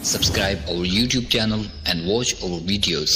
Subscribe our YouTube channel and watch our videos.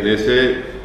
NSA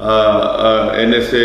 NSA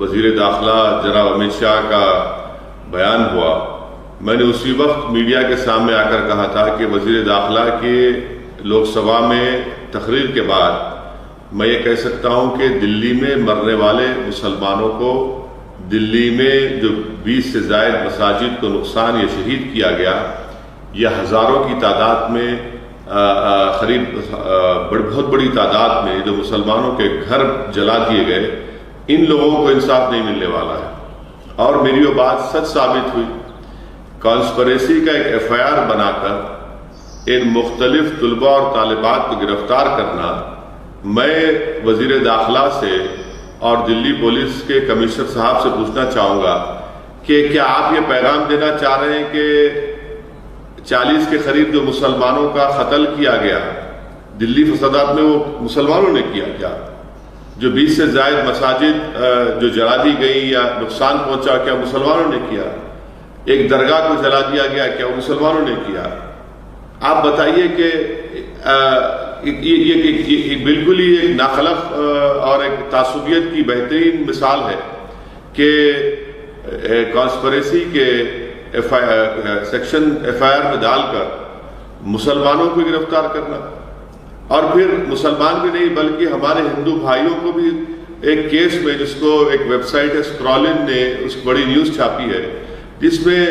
وزیر داخلہ جناب امت شاہ کا بیان ہوا، میں نے اسی وقت میڈیا کے سامنے آ کر کہا تھا کہ وزیر داخلہ کے لوک سبھا میں تقریر کے بعد میں یہ کہہ سکتا ہوں کہ دلی میں مرنے والے مسلمانوں کو، دلی میں جو 20 سے زائد مساجد کو نقصان یا شہید کیا گیا، یا ہزاروں کی تعداد میں بہت بڑی تعداد میں جو مسلمانوں کے گھر جلا دیے گئے، ان لوگوں کو انصاف نہیں ملنے والا ہے۔ اور میری وہ بات سچ ثابت ہوئی۔ کانسپریسی کا ایک ایف آئی آر بنا کر ان مختلف طلباء اور طالبات کو گرفتار کرنا، میں وزیر داخلہ سے اور دلی پولیس کے کمشنر صاحب سے پوچھنا چاہوں گا کہ کیا آپ یہ پیغام دینا چاہ رہے ہیں کہ 40 کے قریب جو مسلمانوں کا قتل کیا گیا دلی فسادات میں، وہ مسلمانوں نے کیا؟ کیا جو 20 سے زائد مساجد جو جلا دی گئی یا نقصان پہنچا، کیا مسلمانوں نے کیا؟ ایک درگاہ کو جلا دیا گیا، کیا مسلمانوں نے کیا؟ آپ بتائیے کہ یہ بالکل ہی ایک ناخلف اور ایک تعصبیت کی بہترین مثال ہے کہ کانسپریسی کے سیکشن ایف آئی آر میں ڈال کر مسلمانوں کو گرفتار کرنا، اور پھر مسلمان بھی نہیں بلکہ ہمارے ہندو بھائیوں کو بھی ایک کیس میں، جس کو ایک ویب سائٹ ہے اسکرولن نے اس بڑی نیوز چھاپی ہے، جس میں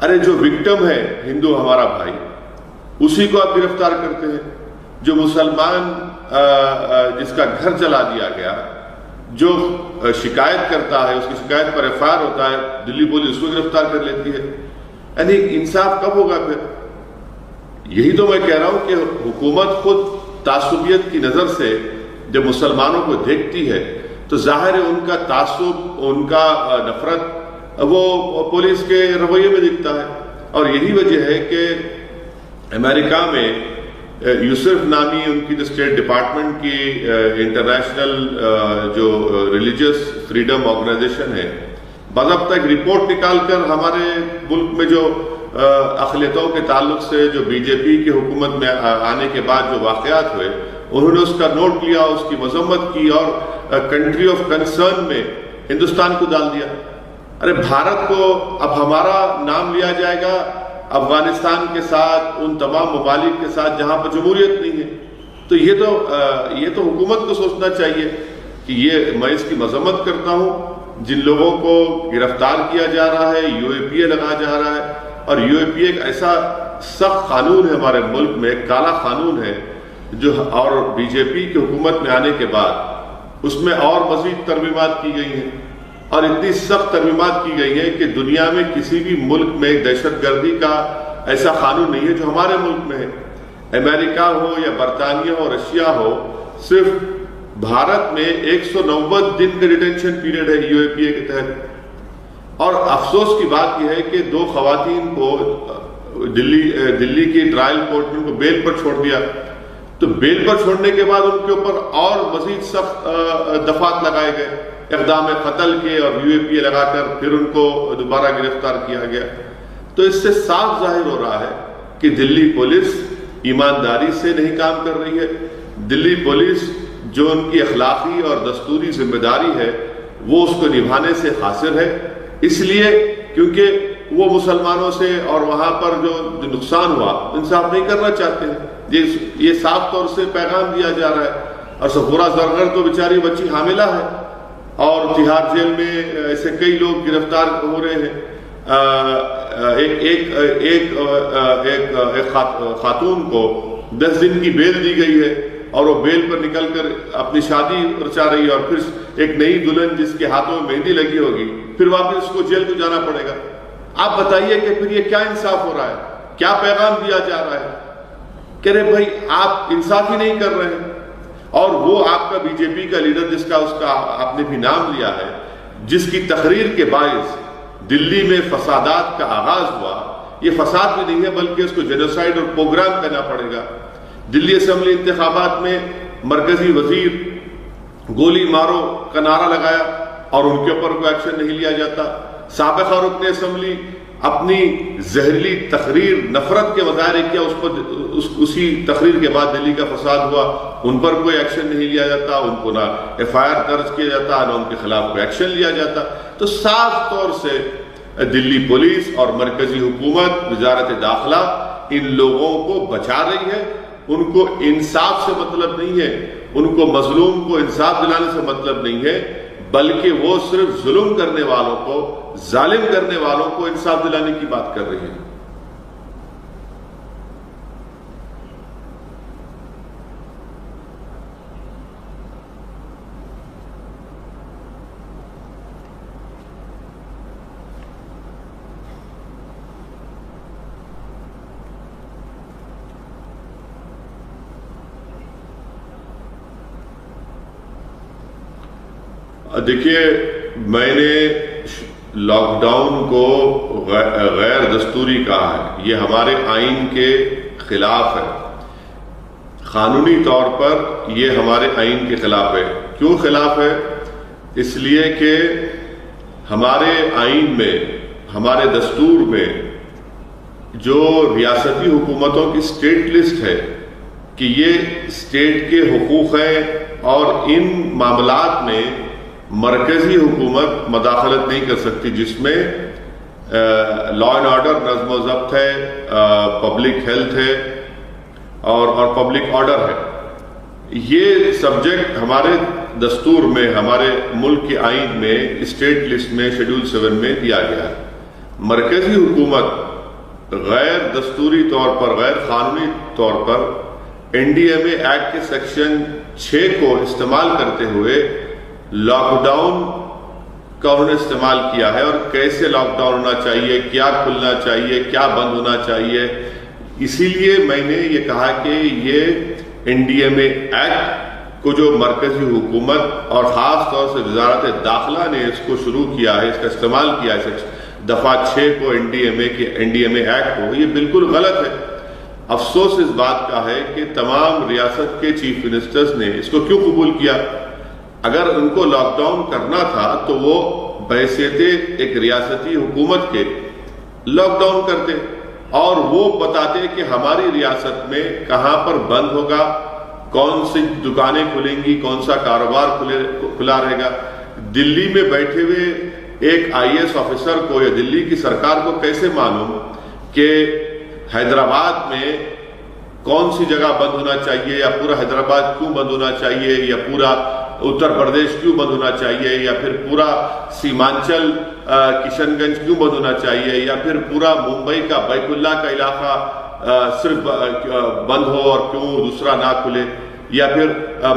ارے جو وکٹم ہے ہندو ہمارا بھائی، اسی کو آپ گرفتار کرتے ہیں۔ جو مسلمان جس کا گھر جلا دیا گیا، جو شکایت کرتا ہے، اس کی شکایت پر ایف آئی آر ہوتا ہے، دلی پولیس اس کو گرفتار کر لیتی ہے۔ یعنی انصاف کب ہوگا پھر؟ یہی تو میں کہہ رہا ہوں کہ حکومت خود تعصبیت کی نظر سے جب مسلمانوں کو دیکھتی ہے تو ظاہر ہے ان کا تعصب، ان کا نفرت وہ پولیس کے رویے میں دکھتا ہے۔ اور یہی وجہ ہے کہ امریکہ میں یوسف نامی ان کی جو اسٹیٹ ڈپارٹمنٹ کی انٹرنیشنل جو ریلیجیس فریڈم آرگنائزیشن ہے، باضابطہ ایک رپورٹ نکال کر ہمارے ملک میں جو اقلیتوں کے تعلق سے جو بی جے پی کی حکومت میں آنے کے بعد جو واقعات ہوئے، انہوں نے اس کا نوٹ لیا، اس کی مذمت کی اور کنٹری آف کنسرن میں ہندوستان کو ڈال دیا۔ ارے بھارت کو اب ہمارا نام لیا جائے گا افغانستان کے ساتھ، ان تمام ممالک کے ساتھ جہاں پر جمہوریت نہیں ہے۔ تو یہ تو حکومت کو سوچنا چاہیے کہ یہ، میں اس کی مذمت کرتا ہوں جن لوگوں کو گرفتار کیا جا رہا ہے، یو اے پی اے لگایا جا رہا ہے، اور یو اے پی اے ایک ایسا سخت قانون ہے ہمارے ملک میں، ایک کالا قانون ہے جو، اور بی جے پی کی حکومت میں آنے کے بعد اس میں اور مزید ترمیمات کی گئی ہیں، اور اتنی سخت ترمیمات کی گئی ہیں کہ دنیا میں کسی بھی ملک میں دہشت گردی کا ایسا قانون نہیں ہے جو ہمارے ملک میں ہے۔ امریکہ ہو یا برطانیہ ہو، رشیا ہو، صرف بھارت میں 190 دن کا ڈیٹینشن پیریڈ ہے یو اے پی اے کے تحت۔ اور افسوس کی بات یہ ہے کہ 2 خواتین کو دلی کی ٹرائل کورٹ نے ان کو بیل پر چھوڑ دیا، تو بیل پر چھوڑنے کے بعد ان کے اوپر اور مزید سخت دفعات لگائے گئے، اقدام قتل کے اور یو اے پی اے لگا کر پھر ان کو دوبارہ گرفتار کیا گیا۔ تو اس سے صاف ظاہر ہو رہا ہے کہ دلی پولیس ایمانداری سے نہیں کام کر رہی ہے۔ دلی پولیس جو ان کی اخلاقی اور دستوری ذمہ داری ہے وہ اس کو نبھانے سے قاصر ہے، اس لیے کیونکہ وہ مسلمانوں سے اور وہاں پر جو نقصان ہوا انصاف نہیں کرنا چاہتے ہیں۔ یہ صاف طور سے پیغام دیا جا رہا ہے۔ اور صفورہ زرگر تو بیچاری بچی حاملہ ہے، اور تہاڑ جیل میں ایسے کئی لوگ گرفتار ہو رہے ہیں۔ ایک خاتون کو 10 دن کی بیل دی گئی ہے، اور وہ بیل پر نکل کر اپنی شادی رچا رہی ہے، اور پھر ایک نئی دلہن جس کے ہاتھوں میں مہندی لگی ہوگی، پھر واپس اس کو جیل کو جانا پڑے گا۔ آپ بتائیے کہ پھر یہ کیا انصاف ہو رہا ہے؟ کیا پیغام دیا جا رہا ہے؟ کہہ رہے بھائی آپ انصاف ہی نہیں کر رہے ہیں۔ اور وہ آپ کا بی جے پی کا لیڈر جس کا آپ نے بھی نام لیا ہے، جس کی تقریر کے باعث دلی میں فسادات کا آغاز ہوا، یہ فساد بھی نہیں ہے بلکہ اس کو جینوسائیڈ اور پروگرام کہنا پڑے گا۔ دلی اسمبلی انتخابات میں مرکزی وزیر گولی مارو کا نعرہ لگایا اور ان کے اوپر کوئی ایکشن نہیں لیا جاتا۔ سابقہ رکن اسمبلی اپنی زہریلی تقریر نفرت کے مظاہرے کیا، اسی تقریر کے بعد دلی کا فساد ہوا، ان پر کوئی ایکشن نہیں لیا جاتا، ان کو نہ ایف آئی آر درج کیا جاتا، نہ ان کے خلاف کوئی ایکشن لیا جاتا. تو صاف طور سے دلی پولیس اور مرکزی حکومت وزارت داخلہ ان لوگوں کو بچا رہی ہے. ان کو انصاف سے مطلب نہیں ہے، ان کو مظلوم کو انصاف دلانے سے مطلب نہیں ہے، بلکہ وہ صرف ظلم کرنے والوں کو، ظالم کرنے والوں کو انصاف دلانے کی بات کر رہی ہے. دیکھیے، میں نے لاک ڈاؤن کو غیر دستوری کہا ہے. یہ ہمارے آئین کے خلاف ہے. قانونی طور پر یہ ہمارے آئین کے خلاف ہے. کیوں خلاف ہے؟ اس لیے کہ ہمارے آئین میں، ہمارے دستور میں جو ریاستی حکومتوں کی اسٹیٹ لسٹ ہے کہ یہ اسٹیٹ کے حقوق ہیں اور ان معاملات میں مرکزی حکومت مداخلت نہیں کر سکتی، جس میں لا اینڈ آرڈر، نظم و ضبط ہے، پبلک ہیلتھ ہے اور پبلک آرڈر ہے. یہ سبجیکٹ ہمارے دستور میں، ہمارے ملک کے آئین میں، اسٹیٹ لسٹ میں، شیڈول 7 میں دیا گیا ہے. مرکزی حکومت غیر دستوری طور پر، غیر قانونی طور پر NDMA ایکٹ کے سیکشن 6 کو استعمال کرتے ہوئے لاک ڈاؤن کا انہوں نے استعمال کیا ہے. اور کیسے لاک ڈاؤن ہونا چاہیے، کیا کھلنا چاہیے، کیا بند ہونا چاہیے. اسی لیے میں نے یہ کہا کہ یہ NDMA ایکٹ کو جو مرکزی حکومت اور خاص طور سے وزارت داخلہ نے اس کو شروع کیا ہے، اس کا استعمال کیا ہے، دفعہ 6 کو NDMA ایکٹ کو، یہ بالکل غلط ہے. افسوس اس بات کا ہے کہ تمام ریاست کے چیف منسٹرز نے اس کو کیوں قبول کیا. اگر ان کو لاک ڈاؤن کرنا تھا تو وہ بحیثیت ایک ریاستی حکومت کے لاک ڈاؤن کرتے اور وہ بتاتے کہ ہماری ریاست میں کہاں پر بند ہوگا، کون سی دکانیں کھلیں گی، کون سا کاروبار کھلا رہے گا. دلی میں بیٹھے ہوئے ایک IAS آفیسر کو یا دلی کی سرکار کو کیسے معلوم کہ حیدرآباد میں کون سی جگہ بند ہونا چاہیے، یا پورا حیدرآباد کیوں بند ہونا چاہیے، یا پورا اتر پردیش کیوں بند ہونا چاہیے، یا پھر پورا سیمانچل کشن گنج کیوں بند ہونا چاہیے، یا پھر پورا ممبئی کا بیت اللہ کا علاقہ صرف بند ہو اور کیوں دوسرا نہ کھلے، یا پھر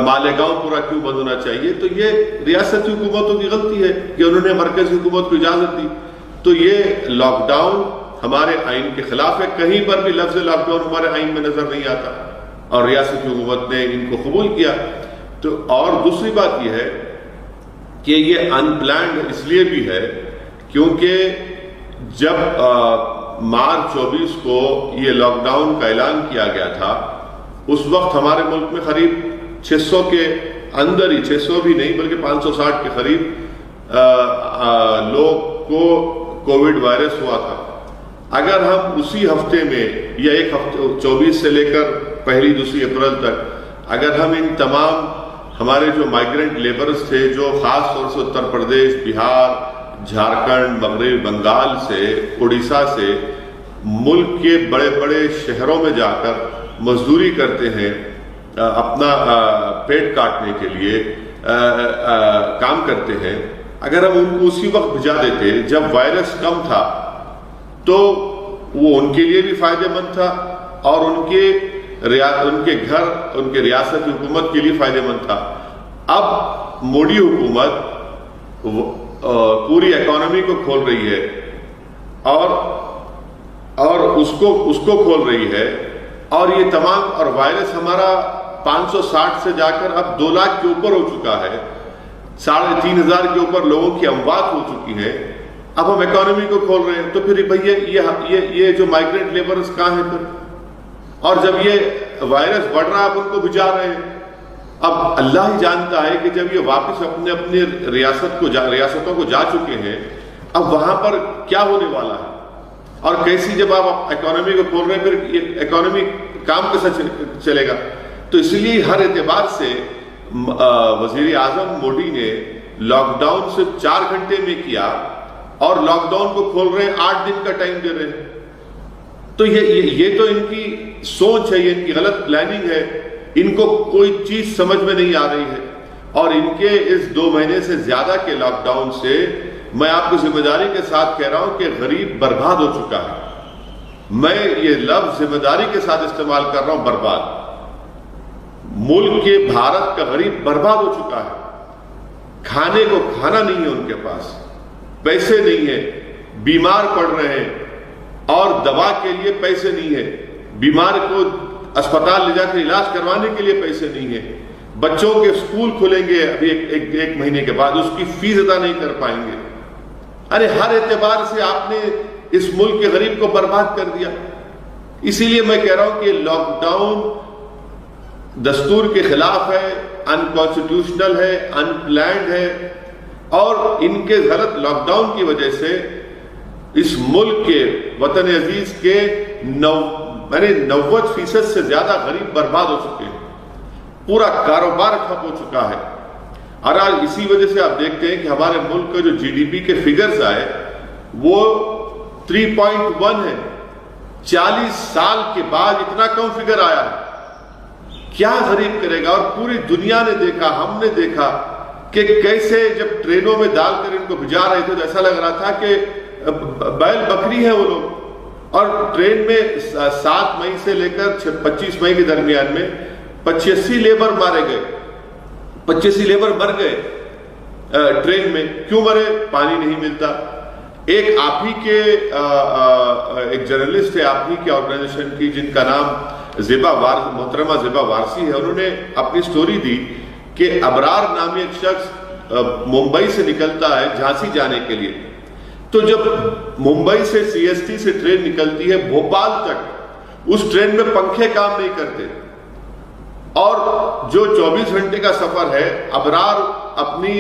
مالیگاؤں پورا کیوں بند ہونا چاہیے. تو یہ ریاستی حکومتوں کی غلطی ہے کہ انہوں نے مرکزی حکومت کو اجازت دی. تو یہ لاک ڈاؤن ہمارے آئین کے خلاف ہے. کہیں پر بھی لفظ لاک ڈاؤن ہمارے آئین میں نظر نہیں آتا اور ریاستی حکومت نے ان کو قبول کیا. تو اور دوسری بات یہ ہے کہ یہ ان پلانڈ اس لیے بھی ہے کیونکہ جب مارچ 24 کو یہ لاک ڈاؤن کا اعلان کیا گیا تھا، اس وقت ہمارے ملک میں قریب 600 کے اندر ہی، 600 بھی نہیں بلکہ 560 کے قریب لوگ کو کووڈ وائرس ہوا تھا. اگر ہم اسی ہفتے میں یا ایک ہفتے 24 سے لے کر 1-2 اپریل تک اگر ہم ان تمام ہمارے جو مائیگرنٹ لیبرز تھے جو خاص طور سے اتر پردیش، بہار، جھارکھنڈ، مغربی بنگال سے، اڑیسہ سے ملک کے بڑے بڑے شہروں میں جا کر مزدوری کرتے ہیں، اپنا پیٹ کاٹنے کے لیے کام کرتے ہیں، اگر ہم ان کو اسی وقت بھجا دیتے جب وائرس کم تھا تو وہ ان کے لیے بھی فائدہ مند تھا اور ان کے گھر، ان کے ریاستی حکومت کے لیے فائدہ مند تھا. اب مودی حکومت پوری اکانومی کو کھول رہی ہے اور اس کو کھول رہی ہے، اور یہ تمام، اور وائرس ہمارا 560 سے جا کر اب 2 لاکھ کے اوپر ہو چکا ہے، 3,500 کے اوپر لوگوں کی اموات ہو چکی ہیں. اب ہم اکانومی کو کھول رہے ہیں تو پھر بھیا یہ جو مائیگرنٹ لیبرز کہاں ہیں پھر؟ اور جب یہ وائرس بڑھ رہا ہے اب ان کو بھجا رہے ہیں. اب اللہ ہی جانتا ہے کہ جب یہ واپس اپنی ریاستوں کو جا چکے ہیں اب وہاں پر کیا ہونے والا ہے. اور کیسی جب آپ اکانومی کو کھول رہے ہیں پھر یہ اکانومی کام کیسا چلے گا؟ تو اس لیے ہر اعتبار سے وزیر اعظم مودی نے لاک ڈاؤن صرف 4 گھنٹے میں کیا اور لاک ڈاؤن کو کھول رہے ہیں 8 دن کا ٹائم دے رہے ہیں. تو یہ تو ان کی سوچ ہے, یہ ان کی غلط پلاننگ ہے, ان کو کوئی چیز سمجھ میں نہیں آ رہی ہے. اور ان کے اس 2 مہینے سے زیادہ کے لاک ڈاؤن سے میں آپ کو ذمہ داری کے ساتھ کہہ رہا ہوں کہ غریب برباد ہو چکا ہے. میں یہ لفظ ذمہ داری کے ساتھ استعمال کر رہا ہوں, برباد. ملک کے بھارت کا غریب برباد ہو چکا ہے. کھانے کو کھانا نہیں ہے ان کے پاس, پیسے نہیں ہے, بیمار پڑ رہے ہیں اور دوا کے لیے پیسے نہیں ہے, بیمار کو اسپتال لے جا کر علاج کروانے کے لیے پیسے نہیں ہے, بچوں کے اسکول کھلیں گے ابھی ایک مہینے کے بعد, اس کی فیس ادا نہیں کر پائیں گے. ارے ہر اعتبار سے آپ نے اس ملک کے غریب کو برباد کر دیا. اسی لیے میں کہہ رہا ہوں کہ لاک ڈاؤن دستور کے خلاف ہے, انکانسٹیٹیوشنل ہے, ان پلانڈ ہے, اور ان کے غلط لاک ڈاؤن کی وجہ سے اس ملک کے وطن عزیز کے 90% سے زیادہ غریب برباد ہو چکے ہیں. پورا کاروبار ٹھپ ہو چکا ہے. اور آج اسی وجہ سے آپ دیکھتے ہیں کہ ہمارے ملک کا جو جی ڈی پی کے فگرز آئے وہ 3.1 ہے. 40 سال کے بعد اتنا کم فگر آیا ہے. کیا غریب کرے گا؟ اور پوری دنیا نے دیکھا, ہم نے دیکھا کہ کیسے جب ٹرینوں میں ڈال کر ان کو بھجا رہے تھے تو ایسا لگ رہا تھا کہ بیل بکری ہے وہ لوگ. اور ٹرین میں 7 مئی سے لے کر 25 مئی کے درمیان میں 85 لیبر مارے گئے, 85 لیبر مر گئے ٹرین میں. کیوں مرے؟ پانی نہیں ملتا. ایک آپ ہی کے ایک جرنلسٹ ہے آپ ہی کے آرگنائزیشن کی, جن کا نام محترمہ زیبا وارسی ہے, انہوں نے اپنی سٹوری دی کہ ابرار نامی ایک شخص ممبئی سے نکلتا ہے جھانسی جانے کے لیے. تو جب ممبئی سے سی ایس ٹی سے ٹرین نکلتی ہے بھوپال تک, اس ٹرین میں پنکھے کام نہیں کرتے, اور جو 24 گھنٹے کا سفر ہے ابرار اپنی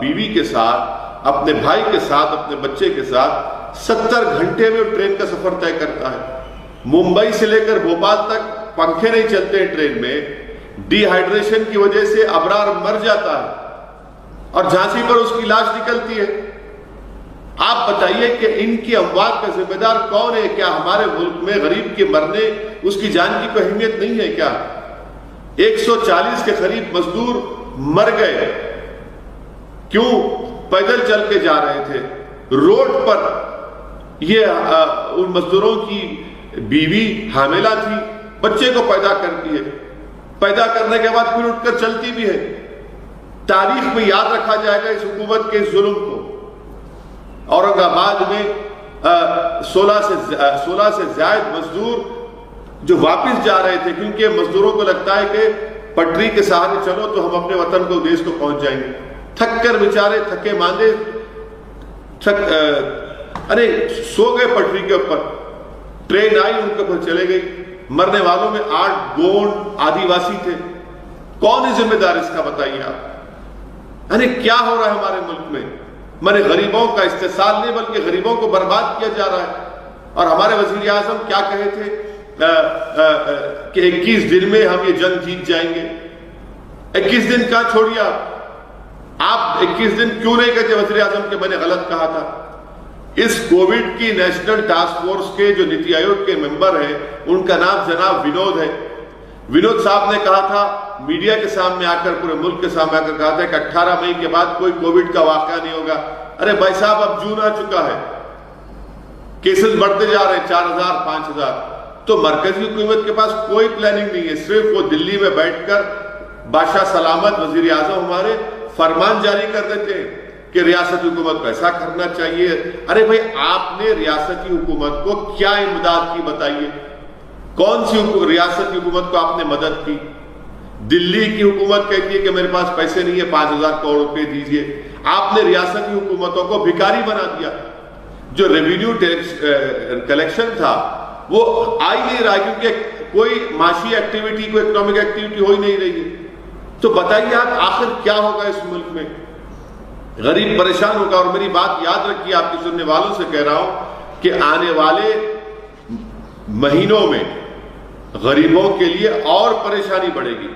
بیوی کے ساتھ, اپنے بھائی کے ساتھ, اپنے بچے کے ساتھ 70 گھنٹے میں ٹرین کا سفر طے کرتا ہے. ممبئی سے لے کر بھوپال تک پنکھے نہیں چلتے ہیں ٹرین میں. ڈی ہائیڈریشن کی وجہ سے ابرار مر جاتا ہے اور جھانسی پر اس کی لاش نکلتی ہے. آپ بتائیے کہ ان کی اموات کا ذمہ دار کون ہے؟ کیا ہمارے ملک میں غریب کے مرنے, اس کی جان کی کوئی اہمیت نہیں ہے کیا؟ 140 کے قریب مزدور مر گئے. کیوں؟ پیدل چل کے جا رہے تھے روڈ پر. یہ ان مزدوروں کی بیوی حاملہ تھی, بچے کو پیدا کرتی ہے, پیدا کرنے کے بعد پھر اٹھ کر چلتی بھی ہے. تاریخ میں یاد رکھا جائے گا اس حکومت کے ظلم کو. اورنگ آباد میں 16 سے زائد مزدور جو واپس جا رہے تھے, کیونکہ مزدوروں کو لگتا ہے کہ پٹری کے سہارے چلو تو ہم اپنے وطن کو, دیش کو پہنچ جائیں گے. تھک کر بیچارے, تھکے ماندے ارے سو گئے پٹری کے اوپر. ٹرین آئی, ان کے اوپر چلے گئی. مرنے والوں میں 8 گونڈ آدی واسی تھے. کون ہے ذمہ دار اس کا؟ بتائیے آپ. ارے کیا ہو رہا ہے ہمارے ملک میں؟ غریبوں کا استحصال نہیں بلکہ غریبوں کو برباد کیا جا رہا ہے. اور ہمارے وزیر اعظم کیا کہے تھے کہ 21 دن میں ہم یہ جنگ جیت جائیں گے. 21 دن کا چھوڑیے آپ 21 دن کیوں نہیں کہتے وزیر اعظم کہ میں نے غلط کہا تھا؟ اس کووڈ کی نیشنل ٹاسک فورس کے جو نیتی آیوگ کے ممبر ہیں ان کا نام جناب ونود ہے. ونود صاحب نے کہا تھا میڈیا کے سامنے آ کر, پورے ملک کے سامنے آ کر کہا تھا کہ 18 مئی کے بعد کوئی کووڈ کا واقعہ نہیں ہوگا. ارے بھائی صاحب اب جون آ چکا ہے, کیسز بڑھتے جا رہے ہیں, 4000 5000. تو مرکزی حکومت کے پاس کوئی پلاننگ نہیں ہے, صرف وہ دلی میں بیٹھ کر بادشاہ سلامت وزیر اعظم ہمارے فرمان جاری کر دیتے ہیں کہ ریاستی حکومت کو ایسا کرنا چاہیے. ارے بھائی آپ نے ریاستی حکومت کو کیا امداد کی بتائیے؟ کون سی ریاستی حکومت کو آپ نے مدد کی؟ دلی کی حکومت کہتی ہے کہ میرے پاس پیسے نہیں ہے, 5000 کروڑ روپے دیجئے. آپ نے ریاستی حکومتوں کو بھکاری بنا دیا. جو ریونیو کلیکشن تھا وہ آ ہی نہیں رہا, کیونکہ کوئی معاشی ایکٹیویٹی, کوئی اکنامک ایکٹیویٹی ہو ہی نہیں رہی ہے. تو بتائیے آپ آخر کیا ہوگا اس ملک میں؟ غریب پریشان ہوگا. اور میری بات یاد رکھیے, آپ کے سننے والوں سے کہہ رہا ہوں کہ آنے والے مہینوں میں غریبوں کے لیے اور پریشانی بڑھے گی،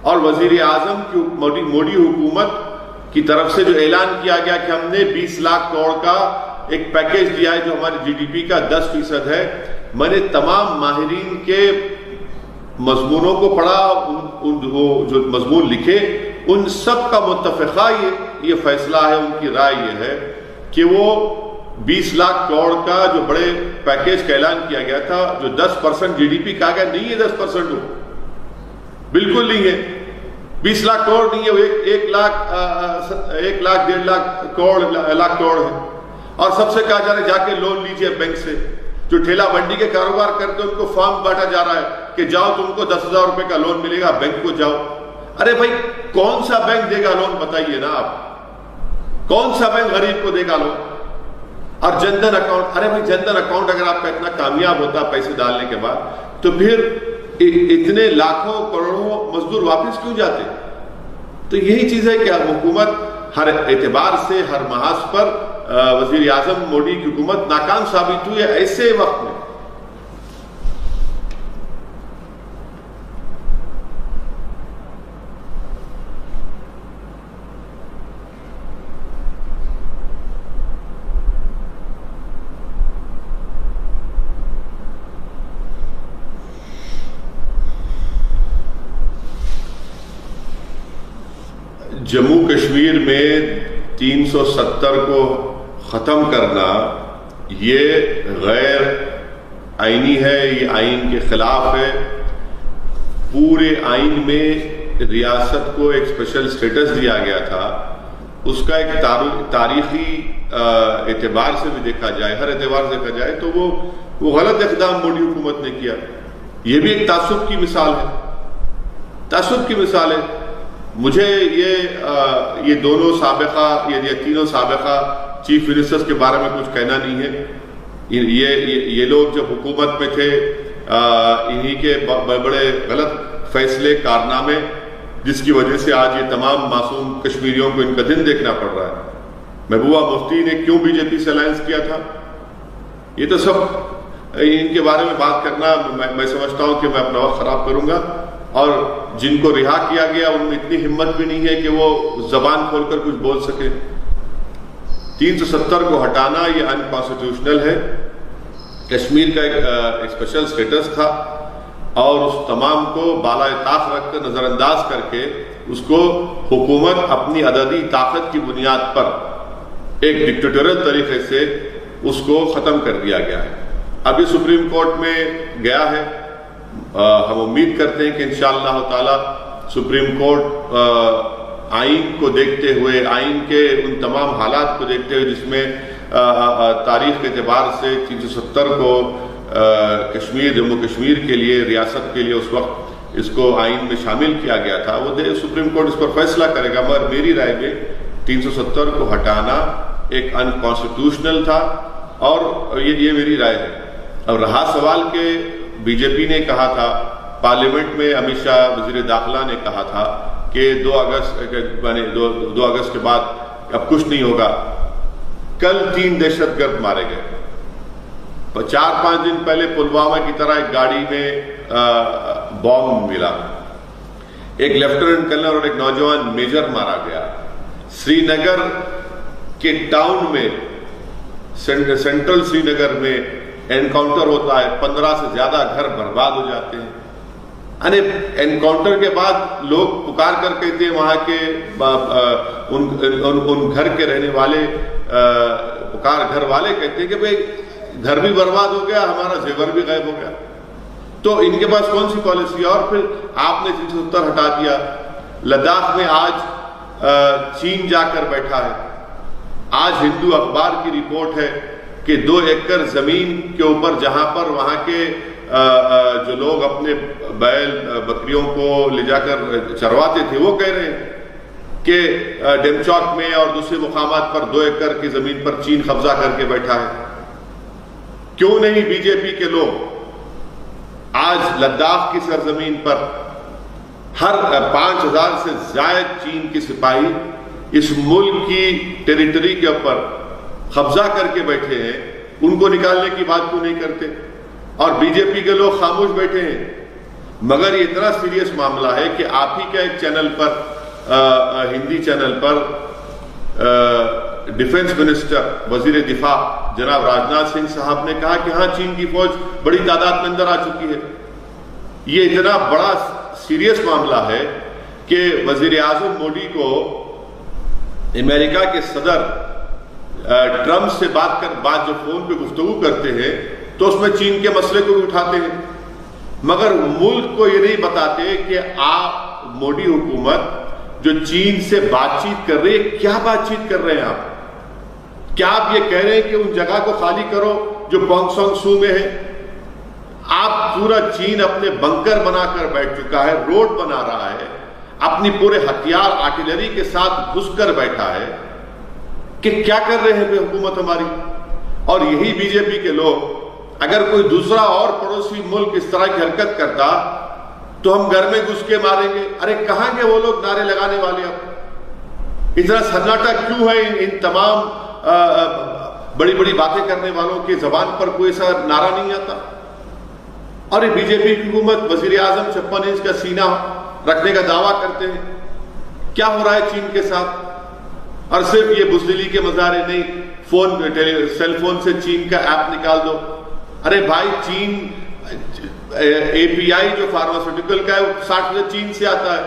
اور وزیر اعظم کی موڈی حکومت کی طرف سے جو اعلان کیا گیا کہ ہم نے 20 لاکھ کروڑ کا ایک پیکیج دیا ہے جو ہماری جی ڈی پی کا 10% ہے، میں نے تمام ماہرین کے مضمونوں کو پڑھا، وہ جو مضمون لکھے ان سب کا متفقہ یہ فیصلہ ہے، ان کی رائے یہ ہے کہ وہ 20 لاکھ کروڑ کا جو بڑے پیکیج کا اعلان کیا گیا تھا، جو 10% جی ڈی پی کہا گیا، نہیں ہے 10%، وہ بالکل نہیں ہے، 20 لاکھ کروڑ نہیں ہے، وہ 1 لاکھ 1.5 لاکھ کروڑ ہے۔ اور سب سے کہا جا رہا ہے جا کے لون لیجئے بینک سے، جو ٹھیلا منڈی کے کاروبار کرتے ہیں ان کو فارم بانٹا جا رہا ہے کہ جاؤ تم کو 10,000 روپے کا لون ملے گا، بینک کو جاؤ۔ ارے بھائی کون سا بینک دے گا لون بتائیے نا آپ، کون سا بینک غریب کو دے گا لون؟ اور جن دھن اکاؤنٹ، ارے بھائی جن دھن اکاؤنٹ اگر آپ کا اتنا کامیاب ہوتا پیسے ڈالنے کے بعد تو پھر اتنے لاکھوں کروڑوں مزدور واپس کیوں جاتے؟ تو یہی چیز ہے کہ حکومت ہر اعتبار سے ہر محاذ پر وزیر اعظم موڈی کی حکومت ناکام ثابت ہوئی ہے ایسے وقت میں۔ جموں کشمیر میں 370 کو ختم کرنا یہ غیر آئینی ہے، یہ آئین کے خلاف ہے۔ پورے آئین میں ریاست کو ایک اسپیشل سٹیٹس دیا گیا تھا، اس کا ایک تاریخی اعتبار سے بھی دیکھا جائے، ہر اعتبار سے دیکھا جائے تو وہ غلط اقدام موڈی حکومت نے کیا۔ یہ بھی ایک تعصب کی مثال ہے، تعصب کی مثال ہے۔ مجھے یہ دونوں سابقہ یہ تینوں سابقہ چیف منسٹرز کے بارے میں کچھ کہنا نہیں ہے۔ یہ لوگ جب حکومت میں تھے انہی کے بڑے غلط فیصلے کارنامے جس کی وجہ سے آج یہ تمام معصوم کشمیریوں کو ان کا دن دیکھنا پڑ رہا ہے۔ محبوبہ مفتی نے کیوں بی جے پی سے الائنس کیا تھا؟ یہ تو سب ان کے بارے میں بات کرنا میں سمجھتا ہوں کہ میں اپنا وقت خراب کروں گا، اور جن کو رہا کیا گیا ان میں اتنی ہمت بھی نہیں ہے کہ وہ زبان کھول کر کچھ بول سکے۔ 370 کو ہٹانا یہ ان کانسٹیٹیوشنل ہے۔ کشمیر کا ایک اسپیشل سٹیٹس تھا اور اس تمام کو بالائے طاق رکھ کر نظر انداز کر کے اس کو حکومت اپنی عددی طاقت کی بنیاد پر ایک ڈکٹیٹوریل طریقے سے اس کو ختم کر دیا گیا ہے۔ اب یہ سپریم کورٹ میں گیا ہے، ہم امید کرتے ہیں کہ انشاءاللہ تعالی سپریم کورٹ آئین کو دیکھتے ہوئے، آئین کے ان تمام حالات کو دیکھتے ہوئے جس میں تاریخ کے اعتبار سے 370 کو جموں کشمیر کے لیے، ریاست کے لیے اس وقت اس کو آئین میں شامل کیا گیا تھا، وہ سپریم کورٹ اس پر فیصلہ کرے گا۔ مگر میری رائے میں 370 کو ہٹانا ایک ان کانسٹیٹیوشنل تھا، اور یہ میری رائے ہے۔ اب رہا سوال کہ بی جے پی نے کہا تھا پارلیمنٹ میں، امت شاہ وزیر داخلہ نے کہا تھا کہ 2 اگست کے بعد اب کچھ نہیں ہوگا۔ کل 3 دہشت گرد مارے گئے۔ 4-5 دن پہلے پلوامہ کی طرح ایک گاڑی میں بام ملا، ایک لیفٹیننٹ کرنل اور ایک نوجوان میجر مارا گیا۔ سری نگر کے ٹاؤن میں، سینٹرل سری نگر میں انکاؤنٹر ہوتا ہے، 15 سے زیادہ گھر برباد ہو جاتے ہیں۔ یعنی انکاؤنٹر کے بعد لوگ پکار کر کہتے ہیں، وہاں کے ان گھر کے رہنے والے گھر والے کہتے ہیں کہ بھئی گھر بھی برباد ہو گیا، ہمارا زیور بھی غائب ہو گیا۔ تو ان کے پاس کون سی پالیسی ہے؟ اور پھر آپ نے 370 ہٹا دیا۔ لداخ میں آج چین جا کر بیٹھا ہے۔ آج ہندو اخبار کی رپورٹ ہے کہ 2 ایکڑ زمین کے اوپر جہاں پر وہاں کے جو لوگ اپنے بیل بکریوں کو لے جا کر چرواتے تھے، وہ کہہ رہے ہیں کہ ڈیم چوک میں اور دوسرے مقامات پر 2 ایکڑ کی زمین پر چین قبضہ کر کے بیٹھا ہے۔ کیوں نہیں بی جے پی کے لوگ آج لداخ کی سرزمین پر ہر 5000 سے زائد چین کے سپاہی اس ملک کی ٹیریٹری کے اوپر قبضہ کر کے بیٹھے ہیں، ان کو نکالنے کی بات کیوں نہیں کرتے؟ اور بی جے پی کے لوگ خاموش بیٹھے ہیں، مگر یہ اتنا سیریس معاملہ ہے کہ آپ ہی کا ایک چینل پر، ہندی چینل پر، ڈیفنس منسٹر، وزیر دفاع جناب راجناتھ سنگھ صاحب نے کہا کہ ہاں چین کی فوج بڑی تعداد میں اندر آ چکی ہے۔ یہ اتنا بڑا سیریس معاملہ ہے کہ وزیر اعظم مودی کو امریکہ کے صدر ٹرمپ سے بات جو فون پہ گفتگو کرتے ہیں تو اس میں چین کے مسئلے کو بھی اٹھاتے ہیں، مگر ملک کو یہ نہیں بتاتے کہ آپ مودی حکومت جو چین سے بات چیت کر رہی ہے، کیا بات چیت کر رہے ہیں آپ؟ کیا آپ یہ کہہ رہے ہیں کہ ان جگہ کو خالی کرو جو پونگ سونگ سو میں ہے؟ آپ پورا چین اپنے بنکر بنا کر بیٹھ چکا ہے، روڈ بنا رہا ہے، اپنی پورے ہتھیار آرٹلری کے ساتھ گھس کر بیٹھا ہے کہ کیا کر رہے ہیں حکومت ہماری؟ اور یہی بی جے پی کے لوگ، اگر کوئی دوسرا اور پڑوسی ملک اس طرح کی حرکت کرتا تو ہم گھر میں گھس کے ماریں گے۔ ارے کہاں گے وہ لوگ نعرے لگانے والے؟ اب اتنا سناٹا کیوں ہے ان تمام بڑی بڑی باتیں کرنے والوں کی زبان پر کوئی ایسا نعرہ نہیں آتا؟ اور یہ بی جے پی کی حکومت وزیر اعظم 56 انچ کا سینہ رکھنے کا دعویٰ کرتے ہیں۔ کیا ہو رہا ہے چین کے ساتھ؟ اور صرف یہ بزدلی کے مظاہرے نہیں، سیل فون سے چین کا ایپ نکال دو۔ ارے بھائی، چین اے پی آئی جو فارماسیوٹیکل کا ہے وہ 60% چین سے آتا ہے۔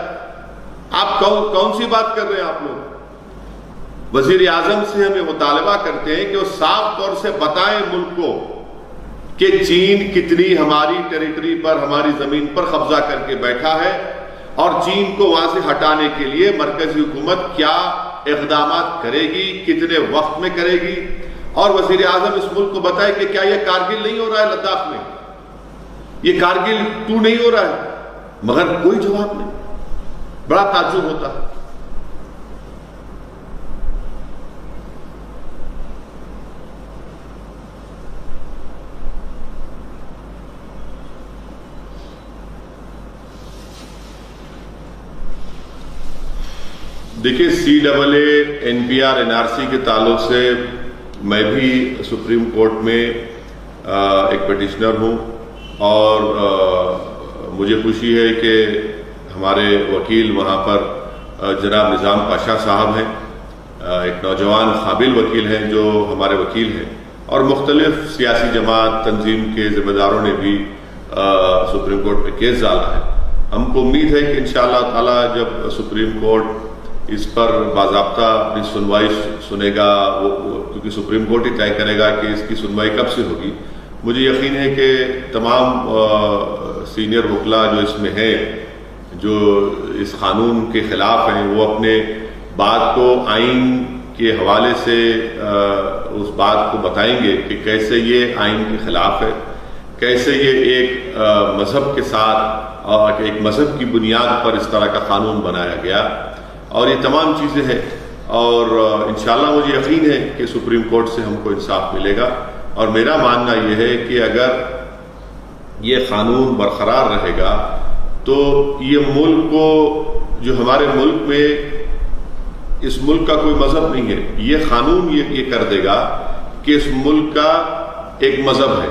آپ کون سی بات کر رہے ہیں آپ لوگ؟ وزیر اعظم سے ہمیں مطالبہ کرتے ہیں کہ وہ صاف طور سے بتائیں ملک کو کہ چین کتنی ہماری ٹیریٹری پر، ہماری زمین پر قبضہ کر کے بیٹھا ہے، اور چین کو وہاں سے ہٹانے کے لیے مرکزی حکومت کیا اقدامات کرے گی، کتنے وقت میں کرے گی۔ اور وزیر اعظم اس ملک کو بتائے کہ کیا یہ کارگل نہیں ہو رہا ہے لداخ میں، یہ کارگل 2 نہیں ہو رہا ہے، مگر کوئی جواب نہیں۔ بڑا تعجب ہوتا ہے۔ دیکھیے، CAA NPR NRC کے تعلق سے میں بھی سپریم کورٹ میں ایک پیٹیشنر ہوں، اور مجھے خوشی ہے کہ ہمارے وکیل وہاں پر جناب نظام پاشا صاحب ہیں، ایک نوجوان قابل وکیل ہیں جو ہمارے وکیل ہیں، اور مختلف سیاسی جماعت تنظیم کے ذمہ داروں نے بھی سپریم کورٹ میں کیس ڈالا ہے۔ ہم کو امید ہے کہ انشاءاللہ تعالی جب سپریم کورٹ اس پر باضابطہ اپنی سنوائی سنے گا، کیونکہ سپریم کورٹ ہی طے کرے گا کہ اس کی سنوائی کب سے ہوگی، مجھے یقین ہے کہ تمام سینئر وکلا جو اس میں ہیں، جو اس قانون کے خلاف ہیں، وہ اپنے بات کو آئین کے حوالے سے اس بات کو بتائیں گے کہ کیسے یہ آئین کے خلاف ہے، کیسے یہ ایک مذہب کے ساتھ اور ایک مذہب کی بنیاد پر اس طرح کا قانون بنایا گیا، اور یہ تمام چیزیں ہیں۔ اور انشاءاللہ مجھے یقین ہے کہ سپریم کورٹ سے ہم کو انصاف ملے گا، اور میرا ماننا یہ ہے کہ اگر یہ قانون برقرار رہے گا تو یہ ملک کو، جو ہمارے ملک میں، اس ملک کا کوئی مذہب نہیں ہے، یہ قانون یہ کر دے گا کہ اس ملک کا ایک مذہب ہے،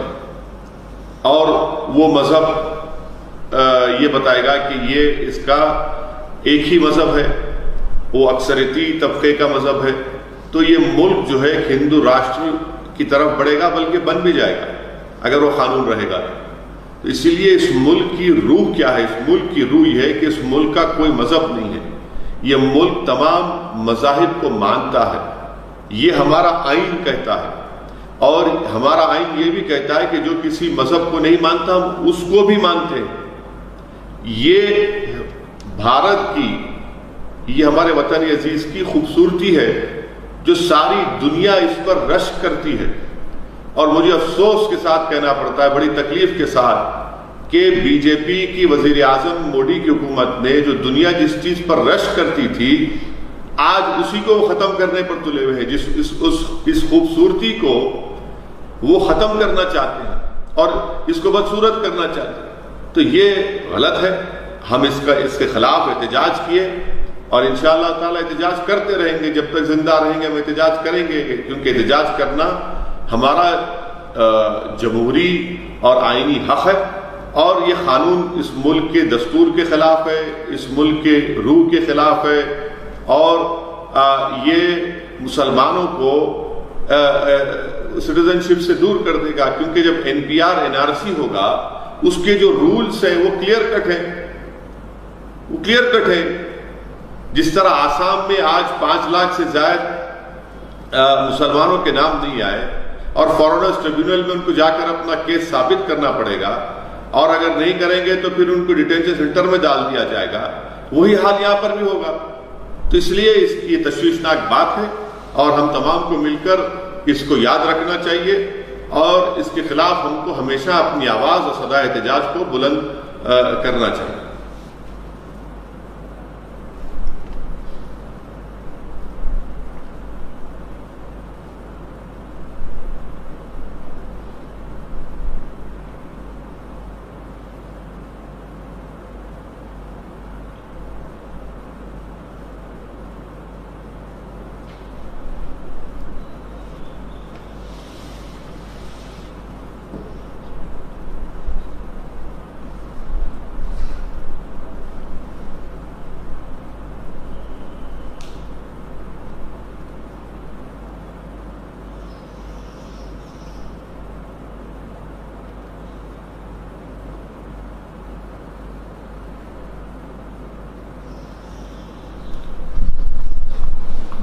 اور وہ مذہب یہ بتائے گا کہ یہ اس کا ایک ہی مذہب ہے، وہ اکثریتی طبقے کا مذہب ہے، تو یہ ملک جو ہے ہندو راشٹر کی طرف بڑھے گا، بلکہ بن بھی جائے گا اگر وہ قانون رہے گا۔ تو اسی لیے اس ملک کی روح کیا ہے؟ اس ملک کی روح یہ ہے کہ اس ملک کا کوئی مذہب نہیں ہے، یہ ملک تمام مذاہب کو مانتا ہے، یہ ہمارا آئین کہتا ہے، اور ہمارا آئین یہ بھی کہتا ہے کہ جو کسی مذہب کو نہیں مانتا ہم اس کو بھی مانتے ہیں۔ یہ بھارت کی، یہ ہمارے وطن عزیز کی خوبصورتی ہے جو ساری دنیا اس پر رشک کرتی ہے، اور مجھے افسوس کے ساتھ کہنا پڑتا ہے، بڑی تکلیف کے ساتھ، کہ بی جے پی کی وزیر اعظم مودی کی حکومت نے جو دنیا جس چیز پر رشک کرتی تھی، آج اسی کو ختم کرنے پر تلے ہوئے ہیں، اس خوبصورتی کو وہ ختم کرنا چاہتے ہیں اور اس کو بدصورت کرنا چاہتے ہیں۔ تو یہ غلط ہے۔ ہم اس کے خلاف احتجاج کیے، اور انشاءاللہ تعالی احتجاج کرتے رہیں گے، جب تک زندہ رہیں گے ہم احتجاج کریں گے، کیونکہ احتجاج کرنا ہمارا جمہوری اور آئینی حق ہے، اور یہ قانون اس ملک کے دستور کے خلاف ہے، اس ملک کے روح کے خلاف ہے، اور یہ مسلمانوں کو سٹیزن شپ سے دور کر دے گا، کیونکہ جب NPR NRC ہوگا اس کے جو رولز ہیں وہ کلیئر کٹ ہیں، جس طرح آسام میں آج 5 لاکھ سے زائد مسلمانوں کے نام نہیں آئے، اور فارنرز ٹریبیونل میں ان کو جا کر اپنا کیس ثابت کرنا پڑے گا، اور اگر نہیں کریں گے تو پھر ان کو ڈیٹینشن سینٹر میں ڈال دیا جائے گا، وہی حال یہاں پر بھی ہوگا۔ تو اس لیے اس کی یہ تشویشناک بات ہے، اور ہم تمام کو مل کر اس کو یاد رکھنا چاہیے، اور اس کے خلاف ہم کو ہمیشہ اپنی آواز اور صدا احتجاج کو بلند کرنا چاہیے۔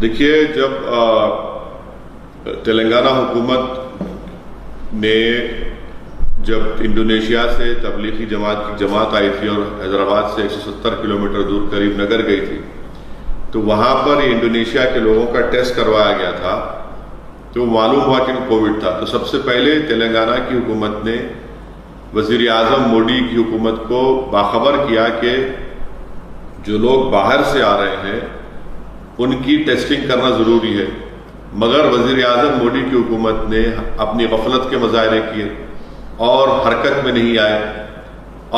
دیکھیے، جب تلنگانہ حکومت نے جب انڈونیشیا سے تبلیغی جماعت آئی تھی اور حیدرآباد سے 170 کلومیٹر دور کریم نگر گئی تھی، تو وہاں پر انڈونیشیا کے لوگوں کا ٹیسٹ کروایا گیا تھا، تو معلوم ہوا کہ کووڈ تھا۔ تو سب سے پہلے تلنگانہ کی حکومت نے وزیر اعظم مودی کی حکومت کو باخبر کیا کہ جو لوگ باہر سے آ رہے ہیں ان کی ٹیسٹنگ کرنا ضروری ہے، مگر وزیر اعظم مودی کی حکومت نے اپنی غفلت کے مظاہرے کیے اور حرکت میں نہیں آئے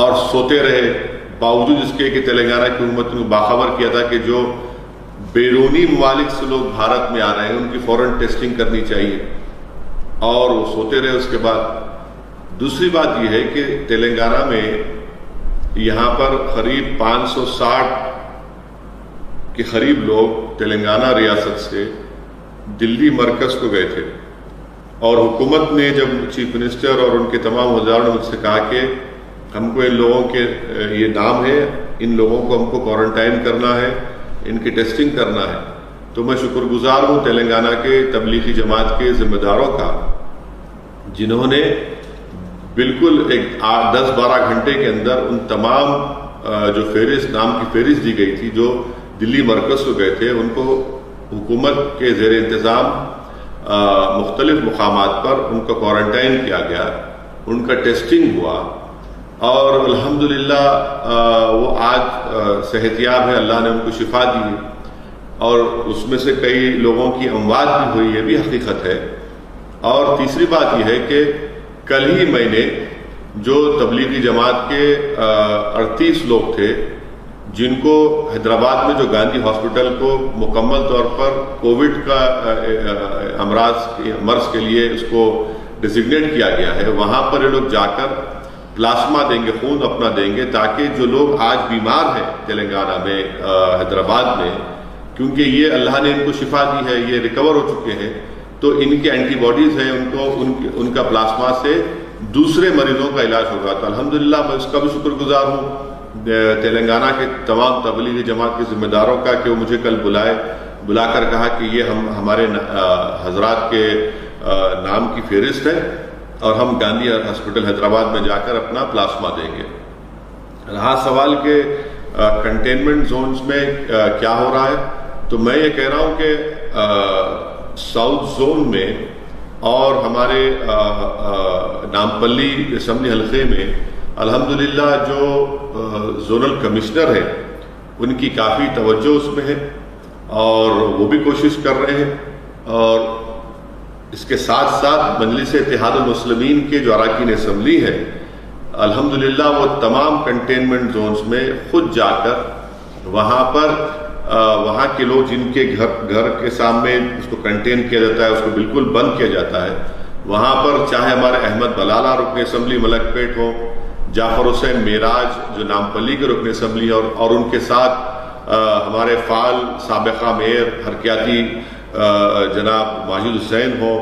اور سوتے رہے، باوجود اس کے کہ تلنگانہ کی حکومت نے باخبر کیا تھا کہ جو بیرونی ممالک سے لوگ بھارت میں آ رہے ہیں ان کی فوراً ٹیسٹنگ کرنی چاہیے، اور وہ سوتے رہے۔ اس کے بعد دوسری بات یہ ہے کہ تلنگانہ میں یہاں پر قریب 560 کے قریب لوگ تلنگانہ ریاست سے دلی مرکز کو گئے تھے، اور حکومت نے جب چیف منسٹر اور ان کے تمام وزراء نے مجھ سے کہا کہ ہم کو ان لوگوں کے یہ نام ہے، ان لوگوں کو ہم کو کوارنٹائن کرنا ہے، ان کی ٹیسٹنگ کرنا ہے، تو میں شکر گزار ہوں تلنگانہ کے تبلیغی جماعت کے ذمہ داروں کا، جنہوں نے بالکل 10-12 گھنٹے کے اندر ان تمام جو نام کی فہرست دی گئی تھی جو دلی مرکز کو گئے تھے، ان کو حکومت کے زیر انتظام مختلف مقامات پر ان کا کوارنٹائن کیا گیا، ان کا ٹیسٹنگ ہوا، اور الحمدللہ وہ آج صحت یاب ہے، اللہ نے ان کو شفا دی، اور اس میں سے کئی لوگوں کی اموات بھی ہوئی، یہ بھی حقیقت ہے۔ اور تیسری بات یہ ہے کہ کل ہی میں نے جو تبلیغی جماعت کے 38 لوگ تھے جن کو حیدرآباد میں جو گاندھی ہاسپٹل کو مکمل طور پر کووڈ کا مرض کے لیے اس کو ڈیزگنیٹ کیا گیا ہے، وہاں پر یہ لوگ جا کر پلاسما دیں گے، خون اپنا دیں گے، تاکہ جو لوگ آج بیمار ہیں تلنگانہ میں حیدرآباد میں، کیونکہ یہ اللہ نے ان کو شفا دی ہے، یہ ریکور ہو چکے ہیں، تو ان کے اینٹی باڈیز ہیں، ان کا پلاسما سے دوسرے مریضوں کا علاج ہوگا۔ تو الحمدللہ میں اس کا بھی شکر گزار ہوں تلنگانہ کے تمام تبلیغی جماعت کے ذمہ داروں کا کہ وہ مجھے کل بلا کر کہا کہ یہ ہمارے حضرات کے نام کی فہرست ہے، اور ہم گاندھی ہاسپٹل حیدرآباد میں جا کر اپنا پلاسما دیں گے۔ رہا سوال کہ کنٹینمنٹ زونز میں کیا ہو رہا ہے، تو میں یہ کہہ رہا ہوں کہ ساؤتھ زون میں اور ہمارے نامپلی اسمبلی حلقے میں الحمدللہ جو زونل کمشنر ہیں ان کی کافی توجہ اس میں ہے، اور وہ بھی کوشش کر رہے ہیں، اور اس کے ساتھ ساتھ مجلس اتحاد المسلمین کے جو اراکین اسمبلی ہے الحمدللہ وہ تمام کنٹینمنٹ زونز میں خود جا کر وہاں کے لوگ جن کے گھر کے سامنے اس کو کنٹین کیا جاتا ہے، اس کو بالکل بند کیا جاتا ہے، وہاں پر چاہے ہمارے احمد بلالہ رکن اسمبلی ملک پیٹ ہو، جعفر حسین معراج جو نامپلی کے رکن اسمبلی اور ان کے ساتھ ہمارے فعال سابقہ میئر حرکیاتی جناب ماجد حسین ہو،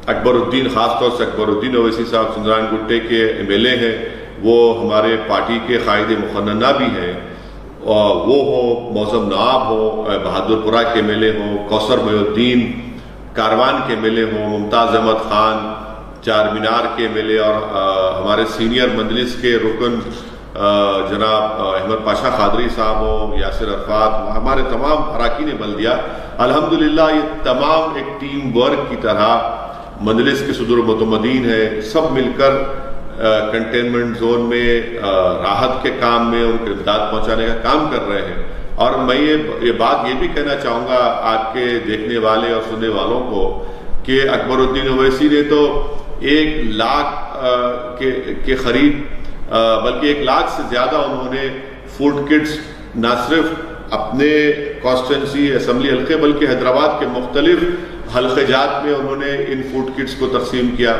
اکبر الدین، خاص طور سے اکبر الدین اویسی صاحب سندران گٹے کے ایم ایل اے ہیں، وہ ہمارے پارٹی کے قائد مقننہ بھی ہیں، وہ ہو، موزم نواب ہو، بہادر پورہ کے ایم ایل اے ہو، کوثر محی الدین کاروان کے ایم ایل اے ہو، ممتاز احمد خان چار مینار کے ایم ایل اے، اور ہمارے سینئر مجلس کے رکن جناب احمد پاشا قادری صاحب ہو، یاسر عرفات، ہمارے تمام اراکین بلدیہ، الحمدللہ یہ تمام ایک ٹیم ورک کی طرح مجلس کے صدر متمدین ہیں، سب مل کر کنٹینمنٹ زون میں راحت کے کام میں ان کو امداد پہنچانے کا کام کر رہے ہیں۔ اور میں یہ بات یہ بھی کہنا چاہوں گا آپ کے دیکھنے والے اور سننے والوں کو کہ اکبر الدین اویسی نے تو 1 لاکھ کے قریب، بلکہ 1 لاکھ سے زیادہ انہوں نے فوڈ کٹس نہ صرف اپنے کانسٹیٹوئنسی اسمبلی حلقے بلکہ حیدرآباد کے مختلف حلقے جات میں انہوں نے ان فوڈ کٹس کو تقسیم کیا۔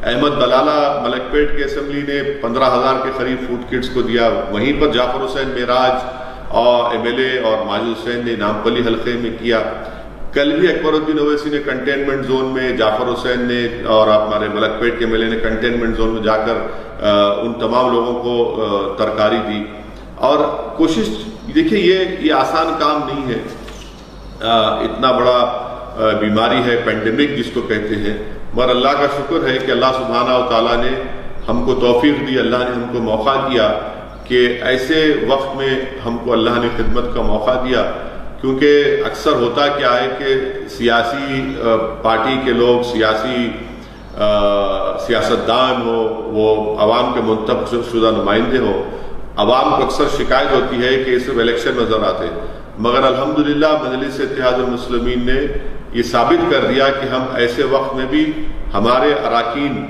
احمد بلالہ ملک پیٹ کے اسمبلی نے 15,000 کے قریب فوڈ کٹس کو دیا، وہیں پر جعفر حسین معراج اور ایم ایل اے اور ماجد حسین نے نامپلی حلقے میں کیا۔ کل بھی اکبر الدین اویسی نے کنٹینمنٹ زون میں، جعفر حسین نے اور ہمارے ملک پیٹ کے ایم ایل اے نے کنٹینمنٹ زون میں جا کر ان تمام لوگوں کو ترکاری دی۔ اور کوشش دیکھیں، یہ آسان کام نہیں ہے، اتنا بڑا بیماری ہے، پینڈیمک جس کو کہتے ہیں، مگر اللہ کا شکر ہے کہ اللہ سبحانہ و تعالیٰ نے ہم کو توفیق دی، اللہ نے ہم کو موقع دیا کہ ایسے وقت میں ہم کو اللہ نے خدمت کا موقع دیا۔ کیونکہ اکثر ہوتا کیا ہے کہ سیاسی پارٹی کے لوگ، سیاستدان ہو، وہ عوام کے منتخب شدہ نمائندے ہو، عوام کو اکثر شکایت ہوتی ہے کہ صرف الیکشن نظر آتے، مگر الحمدللہ مجلس اتحاد المسلمین نے یہ ثابت کر دیا کہ ہم ایسے وقت میں بھی ہمارے اراکین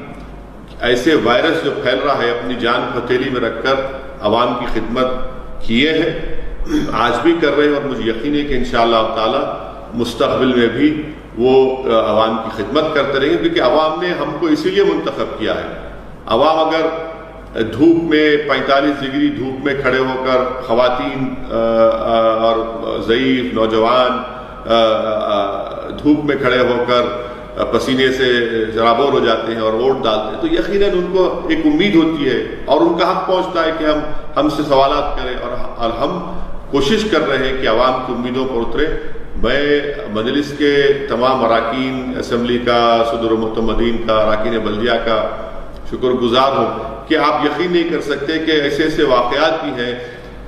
ایسے وائرس جو پھیل رہا ہے اپنی جان کو ہتھیلی میں رکھ کر عوام کی خدمت کیے ہیں، آج بھی کر رہے ہیں، اور مجھے یقین ہے کہ انشاءاللہ تعالی مستقبل میں بھی وہ عوام کی خدمت کرتے رہیں گے، کیونکہ عوام نے ہم کو اسی لیے منتخب کیا ہے۔ عوام اگر دھوپ میں 45 ڈگری دھوپ میں کھڑے ہو کر، خواتین اور ضعیف نوجوان دھوپ میں کھڑے ہو کر پسینے سے سرابور ہو جاتے ہیں اور ووٹ ڈالتے ہیں، تو یقیناً ان کو ایک امید ہوتی ہے اور ان کا حق پہنچتا ہے کہ ہم سے سوالات کریں، اور ہم کوشش کر رہے ہیں کہ عوام کی امیدوں پر اترے۔ میں مجلس کے تمام اراکین اسمبلی کا، صدر متمدین کا، اراکین بلدیہ کا شکر گزار ہوں کہ آپ یقین نہیں کر سکتے کہ ایسے ایسے واقعات بھی ہیں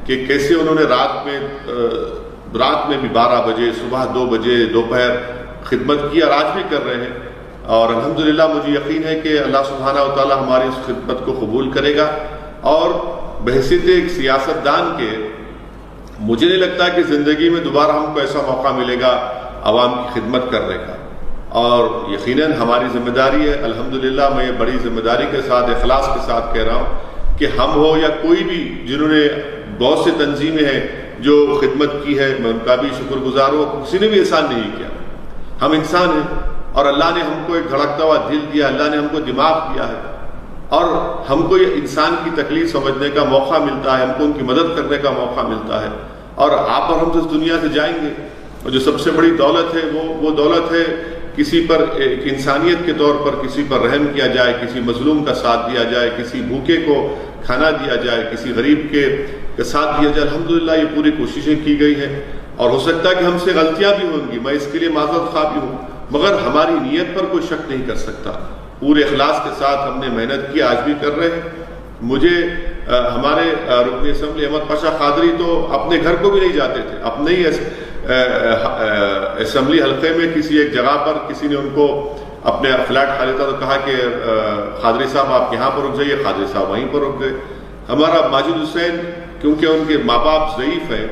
کہ کیسے انہوں نے رات میں بھی 12 بجے، صبح 2 بجے، دوپہر خدمت کی، اور آج بھی کر رہے ہیں، اور الحمدللہ مجھے یقین ہے کہ اللہ سبحانہ و تعالی ہماری اس خدمت کو قبول کرے گا۔ اور بحیثیت ایک سیاستدان کے مجھے نہیں لگتا کہ زندگی میں دوبارہ ہم کو ایسا موقع ملے گا عوام کی خدمت کرنے کا، اور یقیناً ہماری ذمہ داری ہے۔ الحمدللہ میں یہ بڑی ذمہ داری کے ساتھ، اخلاص کے ساتھ کہہ رہا ہوں کہ ہم ہو یا کوئی بھی جنہوں نے، بہت سے تنظیمیں ہیں جو خدمت کی ہے، میں ان کا بھی شکر گزار ہوں، کسی نے بھی احسان نہیں کیا، ہم انسان ہیں، اور اللہ نے ہم کو ایک دھڑکتا ہوا دل دیا، اللہ نے ہم کو دماغ دیا ہے، اور ہم کو یہ انسان کی تکلیف سمجھنے کا موقع ملتا ہے، ہم کو ان کی مدد کرنے کا موقع ملتا ہے، اور آپ اور ہم تو اس دنیا سے جائیں گے، اور جو سب سے بڑی دولت ہے وہ دولت ہے کسی پر ایک انسانیت کے طور پر کسی پر رحم کیا جائے، کسی مظلوم کا ساتھ دیا جائے، کسی بھوکے کو کھانا دیا جائے، کسی غریب کے ساتھ دیا جائے۔ الحمدللہ یہ پوری کوششیں کی گئی ہیں، اور ہو سکتا ہے کہ ہم سے غلطیاں بھی ہوں گی، میں اس کے لیے معذرت خواہ بھی ہوں، مگر ہماری نیت پر کوئی شک نہیں کر سکتا، پورے اخلاص کے ساتھ ہم نے محنت کی، آج بھی کر رہے ہیں۔ مجھے ہمارے رکن اسمبلی احمد پاشا قادری تو اپنے گھر کو بھی نہیں جاتے تھے، اپنے ہی اسمبلی حلقے میں کسی ایک جگہ پر کسی نے ان کو اپنے فلیٹ کھا لیتا تو کہا کہ قادری صاحب آپ یہاں پر رک جائیے، قادری صاحب وہیں پر رک گئے۔ ہمارا ماجد حسین، کیونکہ ان کے ماں باپ ضعیف ہیں،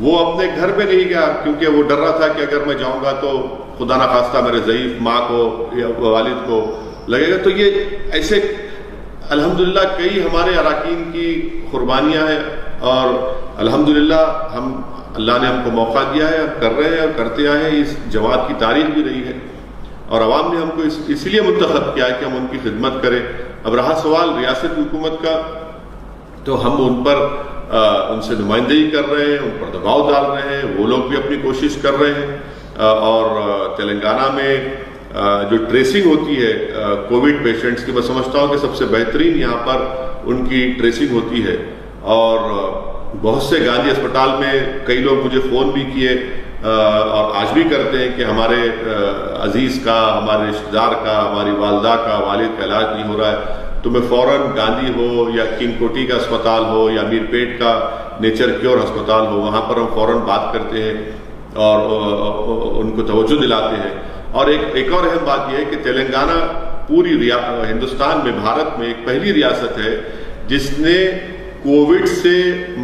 وہ اپنے گھر میں نہیں گیا، کیونکہ وہ ڈر رہا تھا کہ اگر میں جاؤں گا تو خدا نخواستہ میرے ضعیف ماں کو یا والد کو لگے گا۔ تو یہ ایسے الحمدللہ کئی ہمارے اراکین کی قربانیاں ہیں، اور الحمدللہ اللہ نے ہم کو موقع دیا ہے، کر رہے ہیں اور کرتے آئے ہیں، اس جماعت کی تاریخ بھی رہی ہے۔ اور عوام نے ہم کو اس لیے منتخب کیا کہ ہم ان کی خدمت کریں. اب رہا سوال ریاست حکومت کا، تو ہم ان سے نمائندگی کر رہے ہیں، ان پر دباؤ ڈال رہے ہیں، وہ لوگ بھی اپنی کوشش کر رہے ہیں. اور تلنگانہ میں جو ٹریسنگ ہوتی ہے کووڈ پیشنٹس کی، میں سمجھتا ہوں کہ سب سے بہترین یہاں پر ان کی ٹریسنگ ہوتی ہے. اور بہت سے گاندھی اسپتال میں کئی لوگ مجھے فون بھی کیے اور آج بھی کرتے ہیں کہ ہمارے عزیز کا، ہمارے رشتہ دار کا، ہماری والدہ کا، والد کا علاج نہیں ہو رہا ہے، تو میں فوراً گاندھی ہو یا کنگ کوٹی کا اسپتال ہو یا امیر پیٹ کا نیچر کیور اسپتال ہو، وہاں پر ہم فوراً بات کرتے ہیں اور ان کو توجہ دلاتے ہیں. اور ایک اور اہم بات یہ ہے کہ تلنگانہ پوری ہندوستان میں، بھارت میں ایک پہلی ریاست ہے جس نے کووڈ سے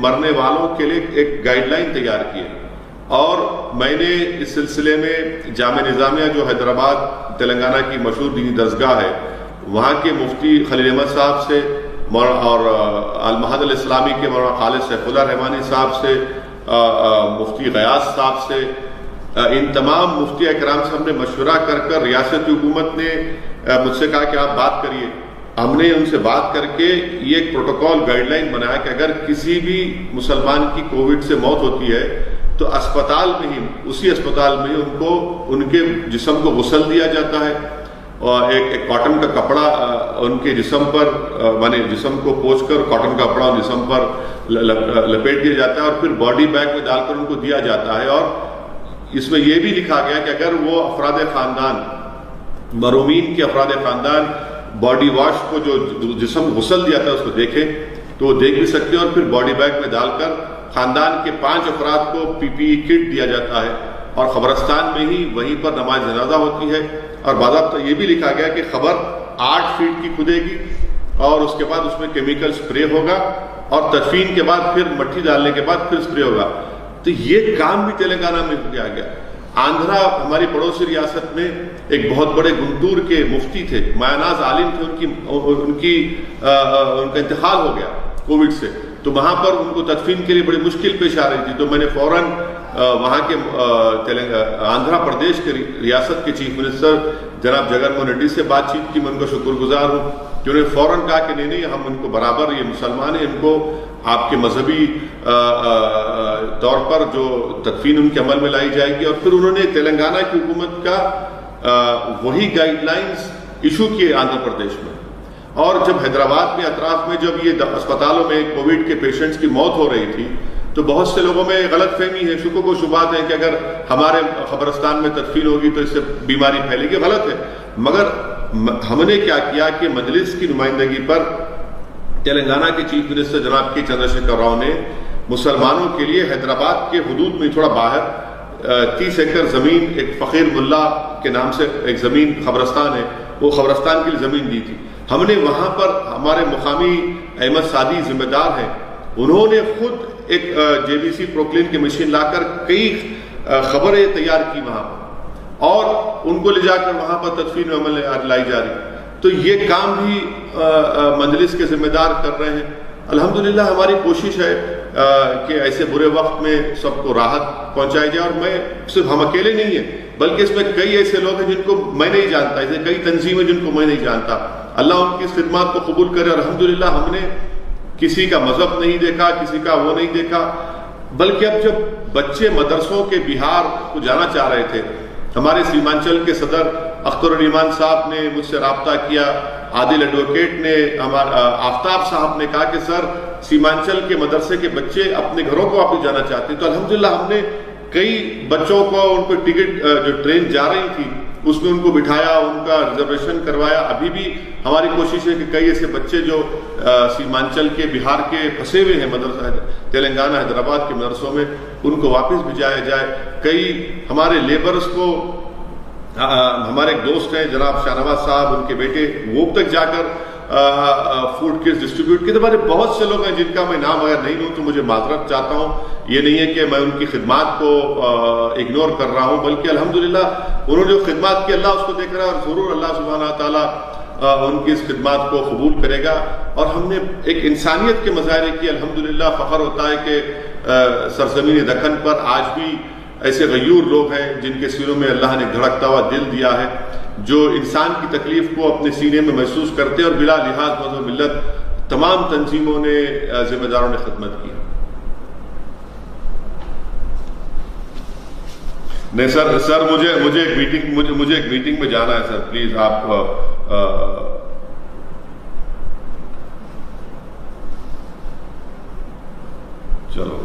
مرنے والوں کے لیے ایک گائیڈ لائن تیار کی ہے. اور میں نے اس سلسلے میں جامعہ نظامیہ جو حیدرآباد تلنگانہ کی مشہور دینی درسگاہ ہے، وہاں کے مفتی خلیل احمد صاحب سے اور المعہد الاسلامی کے مولانا خالد سیف اللہ رحمانی صاحب سے، مفتی غیاث صاحب سے، ان تمام مفتی اکرام سے ہم نے مشورہ کر ریاست حکومت نے مجھ سے کہا کہ آپ بات کریے. ہم نے ان سے بات کر کے یہ ایک پروٹوکول گائیڈ لائن بنایا کہ اگر کسی بھی مسلمان کی کووڈ سے موت ہوتی ہے تو اسپتال میں ہی، اسی اسپتال میں ہی ان کے جسم کو غسل دیا جاتا ہے، اور ایک کاٹن کا کپڑا ان کے جسم پر، جسم کو پوچھ کر کاٹن کا کپڑا جسم پر لپیٹ دیا جاتا ہے، اور پھر باڈی بیگ میں ڈال کر ان کو دیا جاتا ہے. اور اس میں یہ بھی لکھا گیا کہ اگر وہ افراد خاندان، مرحومین کے افراد خاندان باڈی واش کو جو جسم غسل دیا تھا اس کو دیکھیں تو وہ دیکھ بھی سکتے ہیں، اور پھر باڈی بیگ میں ڈال کر خاندان کے 5 افراد کو PPE کٹ دیا جاتا ہے، اور قبرستان میں ہی وہیں پر نماز جنازہ ہوتی ہے. اور باضابطہ یہ بھی لکھا گیا کہ قبر 8 فیٹ کی کھدے گی، اور اس کے بعد اس میں کیمیکل سپرے ہوگا، اور تدفین کے بعد پھر مٹی ڈالنے کے بعد پھر سپرے ہوگا. تو یہ کام بھی تلنگانہ میں کیا گیا. آندھرا ہماری پڑوسی ریاست میں ایک بہت بڑے گنٹور کے مفتی تھے، مایاناز عالم تھے، ان کا انتقال ہو گیا کووڈ سے، تو وہاں پر ان کو تدفین کے لیے بڑی مشکل پیش آ رہی تھی. تو میں نے فوراً وہاں کے آندھرا پردیش کے ریاست کے چیف منسٹر جناب جگن موہن ریڈی سے بات چیت کی. میں ان کا شکر گزار ہوں کہ انہوں نے فوراً کہا کہ نہیں ہم ان کو برابر، یہ مسلمان ہیں، ان کو آپ کے مذہبی طور پر جو تدفین ان کے عمل میں لائی جائے گی. اور پھر انہوں نے تلنگانہ کی حکومت کا وہی گائیڈ لائنز ایشو کیے آندھرا پردیش میں. اور جب حیدرآباد میں اطراف میں جب یہ اسپتالوں میں کووڈ کے پیشنٹس کی موت ہو رہی تھی تو بہت سے لوگوں میں غلط فہمی ہے، شکوک و شبہات ہیں کہ اگر ہمارے قبرستان میں تدفین ہوگی تو اس سے بیماری پھیلے گی. غلط ہے. مگر ہم نے کیا کیا کہ مجلس کی نمائندگی پر تلنگانہ کے چیف منسٹر جناب کے چندر شیکھر راؤ نے مسلمانوں کے لیے حیدرآباد کے حدود میں تھوڑا باہر 30 ایکڑ زمین، ایک فقیر ملا کے نام سے ایک زمین قبرستان ہے، وہ قبرستان کے لیے زمین دی تھی. ہم نے وہاں پر، ہمارے مقامی احمد سعدی ذمہ دار ہیں، انہوں نے خود ایک JVC پروکلین کی مشین لا کر کئی خبریں تیار کی وہاں پر، اور ان کو لے جا کر وہاں پر تدفین عمل لائی جا رہی. تو یہ کام بھی مجلس کے ذمہ دار کر رہے ہیں. الحمدللہ ہماری کوشش ہے کہ ایسے برے وقت میں سب کو راحت پہنچائی جائے. اور میں صرف ہم اکیلے نہیں ہیں بلکہ اس میں کئی ایسے لوگ ہیں جن کو میں نہیں جانتا، ایسے کئی تنظیمیں جن کو میں نہیں جانتا. اللہ ان کی اس خدمات کو قبول کرے. اور الحمدللہ ہم نے کسی کا مذہب نہیں دیکھا، کسی کا وہ نہیں دیکھا، بلکہ اب جب بچے مدرسوں کے بہار کو جانا چاہ رہے تھے، ہمارے سیمانچل کے صدر اختر الایمان صاحب نے مجھ سے رابطہ کیا، عادل ایڈوکیٹ نے، آفتاب صاحب نے کہا کہ سر سیمانچل کے مدرسے کے بچے اپنے گھروں کو واپس جانا چاہتے ہیں. تو الحمدللہ ہم نے کئی بچوں کو ان کو ٹکٹ جو ٹرین جا رہی تھی اس میں ان کو بٹھایا، ان کا ریزرویشن کروایا. ابھی بھی ہماری کوشش ہے کہ کئی ایسے بچے جو سیمانچل کے بہار کے پھنسے ہوئے ہیں مدرسہ تلنگانہ حیدرآباد کے مدرسوں میں، ان کو واپس بھیجایا جائے. کئی ہمارے لیبرز کو، ہمارے ایک دوست ہیں جناب شاہ نواز صاحب، ان کے بیٹے وہ تک جا کر فوڈ کٹس ڈسٹریبیوٹ کیے. ہمارے بہت سے لوگ ہیں جن کا میں نام اگر نہیں لوں تو مجھے معذرت چاہتا ہوں. یہ نہیں ہے کہ میں ان کی خدمات کو اگنور کر رہا ہوں، بلکہ الحمدللہ انہوں نے جو خدمات کی اللہ اس کو دیکھ رہا ہے، اور ضرور اللہ سبحانہ تعالیٰ ان کی اس خدمات کو قبول کرے گا. اور ہم نے ایک انسانیت کے مظاہرے کی. الحمدللہ فخر ہوتا ہے کہ سرزمین دکن پر آج بھی ایسے غیور لوگ ہیں جن کے سینوں میں اللہ نے دھڑکتا ہوا دل دیا ہے. جو انسان کی تکلیف کو اپنے سینے میں محسوس کرتے ہیں، اور بلا لحاظ مذہب و ملت تمام تنظیموں نے، ذمہ داروں نے خدمت کی. نہیں سر مجھے ایک میٹنگ میں جانا ہے سر، پلیز آپ چلو.